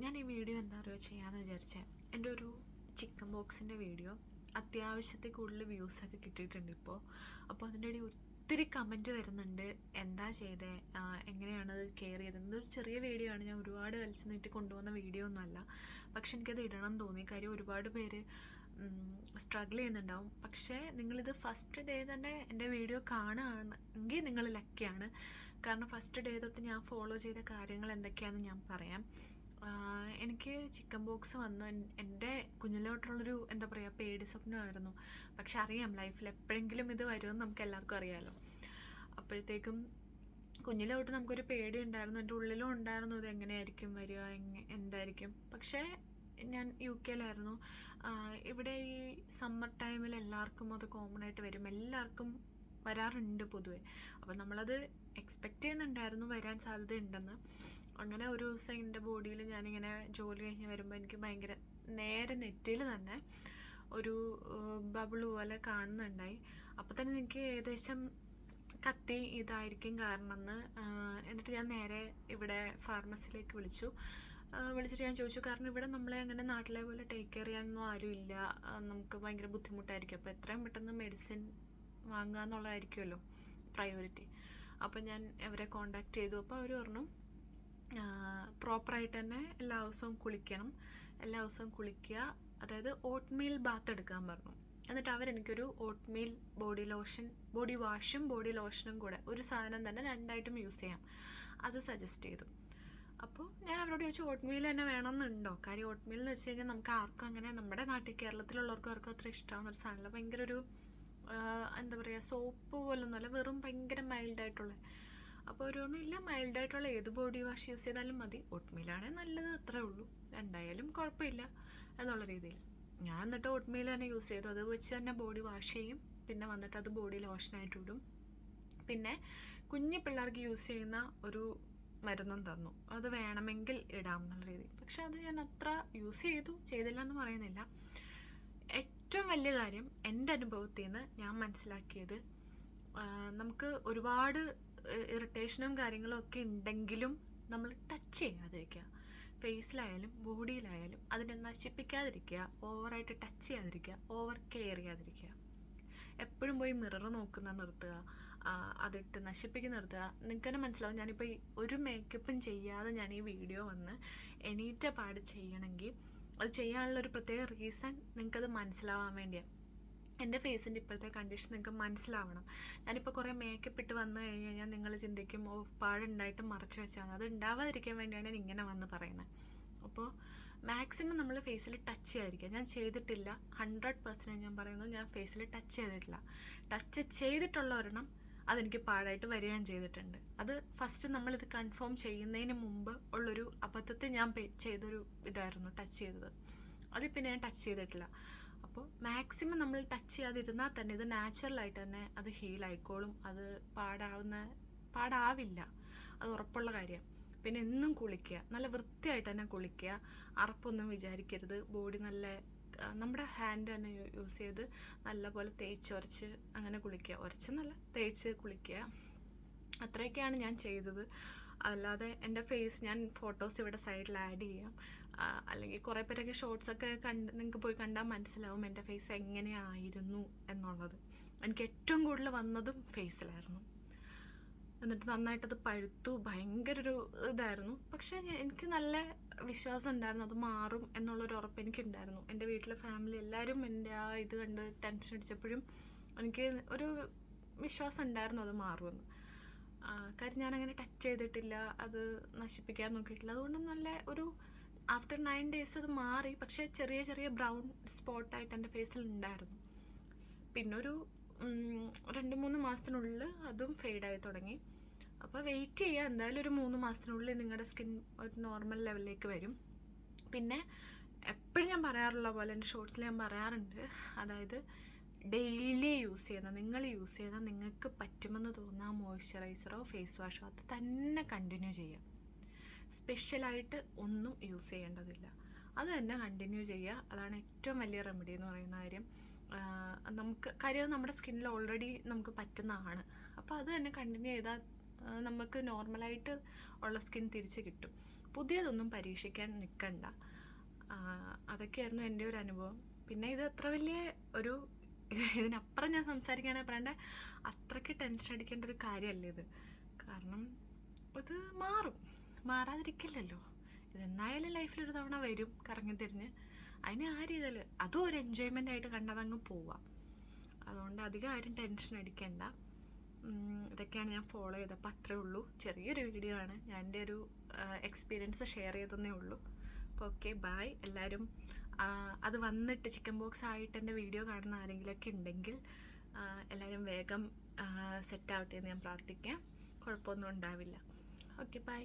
ഞാൻ ഈ വീഡിയോ എന്താ പറയുക ചെയ്യാമെന്ന് വിചാരിച്ചത്. എൻ്റെ ഒരു ചിക്കൻ ബോക്സിൻ്റെ വീഡിയോ അത്യാവശ്യത്തിൽ കൂടുതൽ വ്യൂസൊക്കെ കിട്ടിയിട്ടുണ്ട് ഇപ്പോൾ. അപ്പോൾ അതിൻ്റെ ഇടയിൽ ഒത്തിരി കമൻറ്റ് വരുന്നുണ്ട്, എന്താ ചെയ്തേ, എങ്ങനെയാണത് കെയർ ചെയ്തത്. ഇതൊരു ചെറിയ വീഡിയോ ആണ്, ഞാൻ ഒരുപാട് വലിച്ചു നീട്ടി കൊണ്ടുപോകുന്ന വീഡിയോ ഒന്നുമല്ല. പക്ഷെ എനിക്കത് ഇടണം എന്ന് തോന്നി. കാര്യം ഒരുപാട് പേര് സ്ട്രഗിൾ ചെയ്യുന്നുണ്ടാവും. പക്ഷേ നിങ്ങളിത് ഫസ്റ്റ് ഡേ തന്നെ എൻ്റെ വീഡിയോ കാണുകയാണെങ്കിൽ നിങ്ങൾ ലക്കിയാണ്. കാരണം ഫസ്റ്റ് ഡേ തൊട്ട് ഞാൻ ഫോളോ ചെയ്ത കാര്യങ്ങൾ എന്തൊക്കെയാണെന്ന് ഞാൻ പറയാം. എനിക്ക് ചിക്കൻ ബോക്സ് വന്ന് എൻ്റെ കുഞ്ഞിലോട്ടുള്ളൊരു എന്താ പറയുക പേടി സ്വപ്നമായിരുന്നു. പക്ഷെ അറിയാം ലൈഫിൽ എപ്പോഴെങ്കിലും ഇത് വരുമെന്ന് നമുക്ക് എല്ലാവർക്കും അറിയാമല്ലോ. അപ്പോഴത്തേക്കും കുഞ്ഞിലോട്ട് നമുക്കൊരു പേടി ഉണ്ടായിരുന്നു, എൻ്റെ ഉള്ളിലും ഉണ്ടായിരുന്നു ഇത് എങ്ങനെയായിരിക്കും വരിക, എന്തായിരിക്കും. പക്ഷേ ഞാൻ UK-യിലായിരുന്നു. ഇവിടെ ഈ സമ്മർ ടൈമിൽ എല്ലാവർക്കും അത് കോമൺ ആയിട്ട് വരും, എല്ലാവർക്കും വരാറുണ്ട് പൊതുവെ. അപ്പം നമ്മളത് എക്സ്പെക്റ്റ് ചെയ്യുന്നുണ്ടായിരുന്നു വരാൻ സാധ്യതയുണ്ടെന്ന്. അങ്ങനെ ഒരു ദിവസം എൻ്റെ ബോഡിയിൽ ഞാനിങ്ങനെ ജോലി കഴിഞ്ഞ് വരുമ്പോൾ എനിക്ക് ഭയങ്കര നേരെ നെറ്റിയിൽ തന്നെ ഒരു ബബിള് പോലെ കാണുന്നുണ്ടായി. അപ്പോൾ തന്നെ എനിക്ക് ഏകദേശം കത്തി ഇതായിരിക്കും കാരണം എന്ന്. എന്നിട്ട് ഞാൻ നേരെ ഇവിടെ ഫാർമസിയിലേക്ക് വിളിച്ചിട്ട് ഞാൻ ചോദിച്ചു. കാരണം ഇവിടെ നമ്മളെ അങ്ങനെ നാട്ടിലെ പോലെ ടേക്ക് കെയർ ചെയ്യാനൊന്നും ആരും ഇല്ല, നമുക്ക് ഭയങ്കര ബുദ്ധിമുട്ടായിരിക്കും. അപ്പോൾ എത്രയും പെട്ടെന്ന് മെഡിസിൻ വാങ്ങുക എന്നുള്ളതായിരിക്കുമല്ലോ പ്രയോറിറ്റി. അപ്പോൾ ഞാൻ അവരെ കോണ്ടാക്ട് ചെയ്തു. അപ്പോൾ അവർ പറഞ്ഞു പ്രോപ്പറായിട്ട് തന്നെ എല്ലാ ദിവസവും കുളിക്കുക, അതായത് ഓട്ട്മീൽ ബാത്ത് എടുക്കാൻ പറഞ്ഞു. എന്നിട്ട് അവരെനിക്കൊരു ഓട്ട്മീൽ ബോഡി വാഷും ബോഡി ലോഷനും കൂടെ ഒരു സാധനം തന്നെ രണ്ടായിട്ടും യൂസ് ചെയ്യാം അത് സജസ്റ്റ് ചെയ്തു. അപ്പോൾ ഞാൻ അവരോട് ചോദിച്ചു ഓട്ട്മീൽ തന്നെ വേണമെന്നുണ്ടോ. കാര്യം ഓട്ട്മീൽ എന്ന് വെച്ച് കഴിഞ്ഞാൽ നമുക്ക് ആർക്കും അങ്ങനെ നമ്മുടെ നാട്ടിൽ കേരളത്തിലുള്ളവർക്കും ആർക്കും അത്ര ഇഷ്ടമാകുന്നൊരു സാധനമല്ല. ഭയങ്കര ഒരു എന്താ പറയുക സോപ്പ് പോലൊന്നുമല്ല, വെറും ഭയങ്കര മൈൽഡായിട്ടുള്ള. അപ്പോൾ ഓരോന്നും ഇല്ല, മൈൽഡായിട്ടുള്ള ഏത് ബോഡി വാഷ് യൂസ് ചെയ്താലും മതി, ഓട്ട്മീലാണെങ്കിൽ നല്ലത്, അത്രേ ഉള്ളൂ, രണ്ടായാലും കുഴപ്പമില്ല എന്നുള്ള രീതിയിൽ. ഞാൻ എന്നിട്ട് ഓട്ട്മീൽ തന്നെ യൂസ് ചെയ്തു. അത് വെച്ച് തന്നെ ബോഡി വാഷ് ചെയ്യും, പിന്നെ വന്നിട്ട് അത് ബോഡി ലോഷനായിട്ട് ഇടും. പിന്നെ കുഞ്ഞു പിള്ളേർക്ക് യൂസ് ചെയ്യുന്ന ഒരു മരുന്നും തന്നു, അത് വേണമെങ്കിൽ ഇടാം എന്നുള്ള രീതി. പക്ഷെ അത് ഞാൻ അത്ര യൂസ് ചെയ്തില്ല എന്ന് പറയുന്നില്ല. ഏറ്റവും വലിയ കാര്യം എൻ്റെ അനുഭവത്തിൽ നിന്ന് ഞാൻ മനസ്സിലാക്കിയത്, നമുക്ക് ഒരുപാട് ഇറിറ്റേഷനും കാര്യങ്ങളും ഒക്കെ ഉണ്ടെങ്കിലും നമ്മൾ ടച്ച് ചെയ്യാതിരിക്കുക. ഫേസിലായാലും ബോഡിയിലായാലും അതിനെ നശിപ്പിക്കാതിരിക്കുക, ഓവറായിട്ട് ടച്ച് ചെയ്യാതിരിക്കുക, ഓവർ കെയർ ചെയ്യാതിരിക്കുക. എപ്പോഴും പോയി മിറർ നോക്കുന്ന നിർത്തുക, അതിട്ട് നശിപ്പിക്കുന്ന നിർത്തുക. നിങ്ങൾക്ക് തന്നെ മനസ്സിലാവും, ഞാനിപ്പോൾ ഒരു മേക്കപ്പും ചെയ്യാതെ ഞാൻ ഈ വീഡിയോ വന്ന് എണീറ്റ പാട് ചെയ്യണമെങ്കിൽ അത് ചെയ്യാനുള്ളൊരു പ്രത്യേക റീസൺ നിങ്ങൾക്കത് മനസ്സിലാവാൻ വേണ്ടിയാണ്. എൻ്റെ ഫേസിൻ്റെ ഇപ്പോഴത്തെ കണ്ടീഷൻ നിങ്ങൾക്ക് മനസ്സിലാവണം. ഞാനിപ്പോൾ കുറേ മേക്കപ്പ് ഇട്ട് വന്നു കഴിഞ്ഞ് കഴിഞ്ഞാൽ നിങ്ങൾ ചിന്തിക്കും പാടുണ്ടായിട്ട് മറച്ചു വെച്ചാൽ അത് ഉണ്ടാവാതിരിക്കാൻ വേണ്ടിയാണ് ഞാൻ ഇങ്ങനെ വന്ന് പറയുന്നത്. അപ്പോൾ മാക്സിമം നമ്മൾ ഫേസിൽ ടച്ച് ചെയ്യാതിരിക്കുക. ഞാൻ ചെയ്തിട്ടില്ല, 100% ഞാൻ പറയുന്നത്, ഞാൻ ഫേസിൽ ടച്ച് ചെയ്തിട്ടില്ല. ടച്ച് ചെയ്തിട്ടുള്ള ഒരെണ്ണം അതെനിക്ക് പാടായിട്ട് വരികയും ചെയ്തിട്ടുണ്ട്. അത് ഫസ്റ്റ് നമ്മളിത് കൺഫേം ചെയ്യുന്നതിന് മുമ്പ് ഉള്ളൊരു അബദ്ധത്തിൽ ഞാൻ ചെയ്തൊരു ഇതായിരുന്നു ടച്ച് ചെയ്തത്. അതിൽ പിന്നെ ഞാൻ ടച്ച് ചെയ്തിട്ടില്ല. അപ്പോൾ മാക്സിമം നമ്മൾ ടച്ച് ചെയ്യാതിരുന്നാൽ തന്നെ ഇത് നാച്ചുറലായിട്ട് തന്നെ അത് ഹീലായിക്കോളും. അത് പാടാവില്ല, അത് ഉറപ്പുള്ള കാര്യം. പിന്നെ എന്നും കുളിക്കുക, നല്ല വൃത്തിയായിട്ട് തന്നെ കുളിക്കുക, അറപ്പൊന്നും വിചാരിക്കരുത്. ബോഡി നല്ല നമ്മുടെ ഹാൻഡ് തന്നെ യൂസ് ചെയ്ത് നല്ലപോലെ ഉരച്ച് അങ്ങനെ കുളിക്കുക. ഉരച്ചെന്നല്ല, തേച്ച് കുളിക്കുക. അത്രയൊക്കെയാണ് ഞാൻ ചെയ്തത്. അല്ലാതെ എൻ്റെ ഫേസ് ഞാൻ ഫോട്ടോസ് ഇവിടെ സൈഡിൽ ആഡ് ചെയ്യാം. അല്ലെങ്കിൽ കുറേ പേരൊക്കെ ഷോർട്സൊക്കെ നിങ്ങൾക്ക് പോയി കണ്ടാൽ മനസ്സിലാവും എൻ്റെ ഫേസ് എങ്ങനെയായിരുന്നു എന്നുള്ളത്. എനിക്ക് ഏറ്റവും കൂടുതൽ വന്നതും ഫേസിലായിരുന്നു. എന്നിട്ട് നന്നായിട്ടത് പഴുത്തു, ഭയങ്കര ഒരു ഇതായിരുന്നു. പക്ഷേ എനിക്ക് നല്ല വിശ്വാസം ഉണ്ടായിരുന്നു അത് മാറും എന്നുള്ളൊരു ഉറപ്പ് എനിക്കുണ്ടായിരുന്നു. എൻ്റെ വീട്ടിലെ ഫാമിലി എല്ലാവരും എൻ്റെ ആ ഇത് കണ്ട് ടെൻഷൻ അടിച്ചപ്പോഴും എനിക്ക് ഒരു വിശ്വാസം ഉണ്ടായിരുന്നു അത് മാറുമെന്ന്. കാര്യം ഞാനങ്ങനെ ടച്ച് ചെയ്തിട്ടില്ല, അത് നശിപ്പിക്കാൻ നോക്കിയിട്ടില്ല. അതുകൊണ്ട് നല്ല ഒരു ആഫ്റ്റർ 9 days അത് മാറി. പക്ഷേ ചെറിയ ചെറിയ ബ്രൗൺ സ്പോട്ടായിട്ട് എൻ്റെ ഫേസിൽ ഉണ്ടായിരുന്നു. പിന്നെ ഒരു 2-3 മാസത്തിനുള്ളിൽ അതും ഫെയ്ഡായി തുടങ്ങി. അപ്പോൾ വെയിറ്റ് ചെയ്യുക, എന്തായാലും ഒരു 3 മാസത്തിനുള്ളിൽ നിങ്ങളുടെ സ്കിൻ ഒരു നോർമൽ ലെവലിലേക്ക് വരും. പിന്നെ എപ്പോഴും ഞാൻ പറയാറുള്ള പോലെ എൻ്റെ ഷോർട്സിൽ ഞാൻ പറയാറുണ്ട്, അതായത് ഡെയിലി നിങ്ങൾ യൂസ് ചെയ്യുന്ന നിങ്ങൾക്ക് പറ്റുമെന്ന് തോന്നുന്ന മോയ്സ്ചറൈസറോ ഫേസ് വാഷോ അത് തന്നെ കണ്ടിന്യൂ ചെയ്യാം. സ്പെഷ്യലായിട്ട് ഒന്നും യൂസ് ചെയ്യേണ്ടതില്ല, അത് തന്നെ കണ്ടിന്യൂ ചെയ്യുക. അതാണ് ഏറ്റവും വലിയ റെമഡി എന്ന് പറയുന്ന കാര്യം. കാര്യം നമ്മുടെ സ്കിന്നിൽ ഓൾറെഡി നമുക്ക് പറ്റുന്നതാണ്. അപ്പോൾ അത് തന്നെ കണ്ടിന്യൂ ചെയ്താൽ നമുക്ക് നോർമലായിട്ട് ഉള്ള സ്കിൻ തിരിച്ച് കിട്ടും. പുതിയതൊന്നും പരീക്ഷിക്കാൻ നിൽക്കണ്ട. അതൊക്കെയായിരുന്നു എൻ്റെ ഒരു അനുഭവം. പിന്നെ ഇത് അത്ര വലിയ ഒരു ഇതിനപ്പുറം ഞാൻ സംസാരിക്കുകയാണെങ്കിൽ പറയണ്ടേ, അത്രയ്ക്ക് ടെൻഷൻ അടിക്കേണ്ട ഒരു കാര്യമല്ല ഇത്. കാരണം ഇത് മാറാതിരിക്കില്ലല്ലോ. ഇതെന്നായാലും ലൈഫിലൊരു തവണ വരും കറങ്ങി തിരിഞ്ഞ്. അതിന് ആ രീതിയിൽ അതും ഒരു എൻജോയ്മെൻ്റ് ആയിട്ട് കണ്ടതങ്ങ് പോവാം. അതുകൊണ്ട് അധികം ആരും ടെൻഷൻ അടിക്കണ്ട. ഇതൊക്കെയാണ് ഞാൻ ഫോളോ ചെയ്തപ്പോൾ. അത്രേ ഉള്ളൂ. ചെറിയൊരു വീഡിയോ ആണ്. ഞാൻ എൻ്റെ ഒരു എക്സ്പീരിയൻസ് ഷെയർ ചെയ്തതേ ഉള്ളൂ. അപ്പോൾ ഓക്കെ, ബൈ. എല്ലാവരും അത് വന്നിട്ട് ചിക്കൻ ബോക്സ് ആയിട്ട് എൻ്റെ വീഡിയോ കാണുന്ന ആരെങ്കിലുമൊക്കെ ഉണ്ടെങ്കിൽ എല്ലാവരും വേഗം സെറ്റാവട്ടെ എന്ന് ഞാൻ പ്രാർത്ഥിക്കാം. കുഴപ്പമൊന്നും ഉണ്ടാവില്ല. Okay, by.